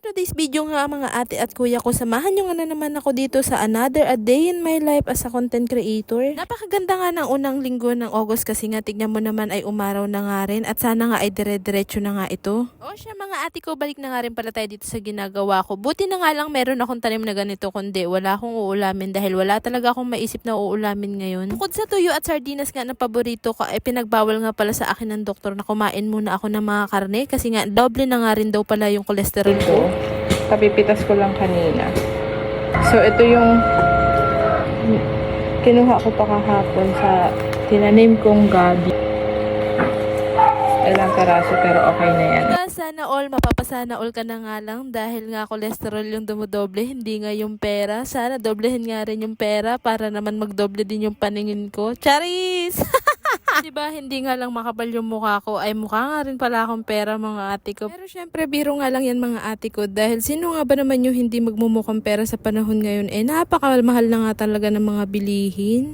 today's video nga mga ate at kuya ko, samahan nyo nga na naman ako dito sa another a day in my life as a content creator. Napakaganda nga ng unang linggo ng August kasi nga tignan mo naman ay umaraw na nga rin at sana nga ay dire-diretso na nga ito. O siya mga ate ko, balik na nga rin pala tayo dito sa ginagawa ko. Buti na nga lang meron akong tanim na ganito kundi wala akong uulamin dahil wala talaga akong maisip na uulamin ngayon. Bukod sa tuyo at sardinas nga na paborito ko ay pinagbawal nga pala sa akin ng doktor na kumain muna ako ng mga karne kasi nga doble na nga rin daw pala yung cholesterol ko. Kapipitas ko lang kanina. So, ito yung kinuha ko pa kahapon sa tinanim kong gabi. Ilang karaso pero okay na yan. Sana all, mapapasana all ka na nga lang dahil nga cholesterol yung dumudoble, hindi nga yung pera. Sana doblehin nga rin yung pera para naman magdoble din yung paningin ko. Charis! Diba, hindi nga lang makapal yung mukha ko, ay mukha nga rin pala akong pera mga ate ko. Pero syempre, biro nga lang yan mga ate ko dahil sino nga ba naman yung hindi magmumukhang pera sa panahon ngayon? Napakamahal na nga talaga ng mga bilihin.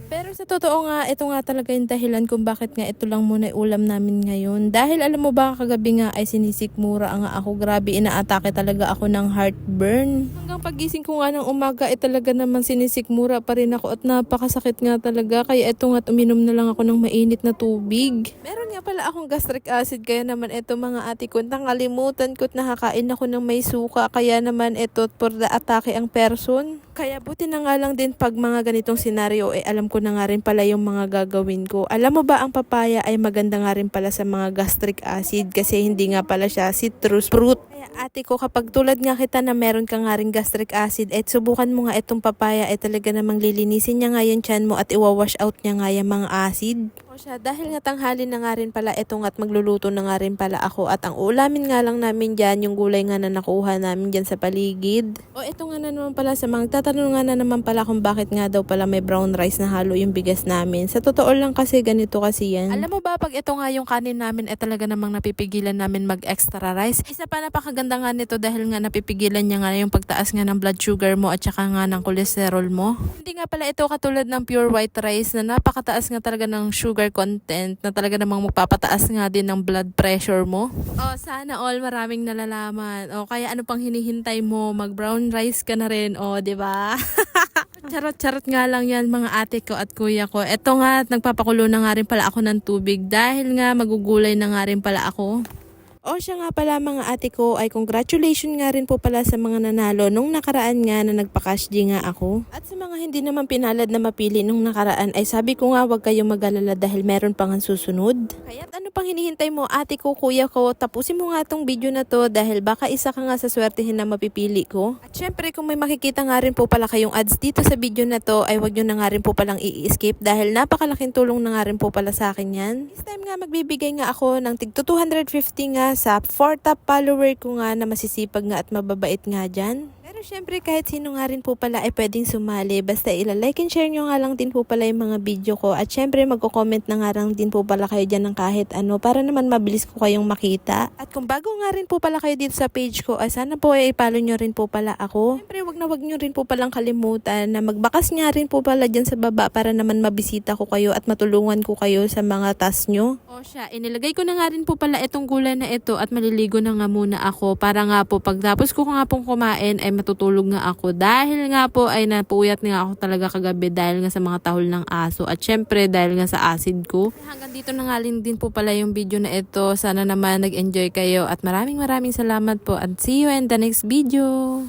Pero sa totoo nga, ito nga talaga yung dahilan kung bakit nga ito lang muna ulam namin ngayon. Dahil alam mo ba, kagabi nga ay sinisikmura nga ako. Grabe, inaatake talaga ako ng heartburn. Hanggang pagising ko nga ng umaga, talaga naman sinisikmura pa rin ako at napakasakit nga talaga. Kaya ito nga, uminom na lang ako ng mainit na tubig. Meron nga pala akong gastric acid, kaya naman ito mga ate ko, nakalimutan ko at nakakain ako ng may suka. Kaya naman ito, for the atake ang person. Kaya buti na nga lang din pag mga ganitong senaryo, alam ko na nga rin pala yung mga gagawin ko. Alam mo ba, ang papaya ay maganda nga rin pala sa mga gastric acid kasi hindi nga pala siya citrus fruit. Kaya ate ko, kapag tulad nga kita na meron ka nga rin gastric acid, subukan mo nga itong papaya, talaga namang lilinisin niya nga yung tiyan mo at iwawash out niya nga yung mga acid. O siya, dahil nga tanghali na nga rin pala itong at magluluto na nga rin pala ako at ang ulamin nga lang namin dyan, yung gulay nga na nakuha namin dyan sa paligid. O ito nga na naman pala sa mga tatanong nga na naman pala kung bakit nga daw pala may brown rice na halo yung bigas namin. Sa totoo lang kasi ganito kasi yan. Alam mo ba, pag ito nga yung kanin namin talaga namang napipigilan namin mag-extra rice. Isa pa napakaganda nga nito dahil nga napipigilan niya nga yung pagtaas nga ng blood sugar mo at saka nga ng cholesterol mo. Hindi nga pala ito katulad ng pure white rice na napakataas nga talaga ng sugar content na talaga namang magpapataas nga din ng blood pressure mo. O sana all maraming nalalaman. O kaya ano pang hinihintay mo? Mag brown rice ka na rin. O di ba? Charot-charot nga lang yan mga ate ko at kuya ko. Eto nga, nagpapakulo na nga rin pala ako ng tubig dahil nga magugulay na nga rin pala ako. O siya nga pala mga ate ko, ay congratulations nga rin po pala sa mga nanalo nung nakaraan nga na nagpa-cash G nga ako. At sa mga hindi naman pinalad na mapili nung nakaraan ay sabi ko nga wag kayong mag-alala dahil meron pang susunod. Kaya't ano pang hinihintay mo ate ko, kuya ko, tapusin mo nga tong video na to dahil baka isa ka nga sa swertehin na mapipili ko. At syempre kung may makikita nga rin po pala kayong ads dito sa video na to ay wag nyo na nga rin po palang i-skip dahil napakalaking tulong na nga rin po pala sa akin yan. This time nga magbibigay nga ako ng tig 250 nga sa 4 top follower ko nga na masisipag nga at mababait nga dyan. Pero syempre kahit sino nga rin po pala ay pwedeng sumali. Basta like and share nyo nga lang din po pala yung mga video ko. At syempre magko-comment na nga lang din po pala kayo dyan ng kahit ano para naman mabilis ko kayong makita. At kung bago nga rin po pala kayo dito sa page ko ay sana po ay follow nyo rin po pala ako. Syempre wag nyo rin po palang kalimutan na magbakas nga rin po pala dyan sa baba para naman mabisita ko kayo at matulungan ko kayo sa mga task nyo. O siya, inilagay ko na nga rin po pala itong gulay na ito at maliligo na nga muna ako para nga po pagtapos ko nga pong kumain ay matutulog nga ako dahil nga po ay napuyat nga ako talaga kagabi dahil nga sa mga tahol ng aso at syempre dahil nga sa acid ko. Hanggang dito na nga din po pala yung video na ito. Sana naman nag-enjoy kayo at maraming salamat po at see you in the next video.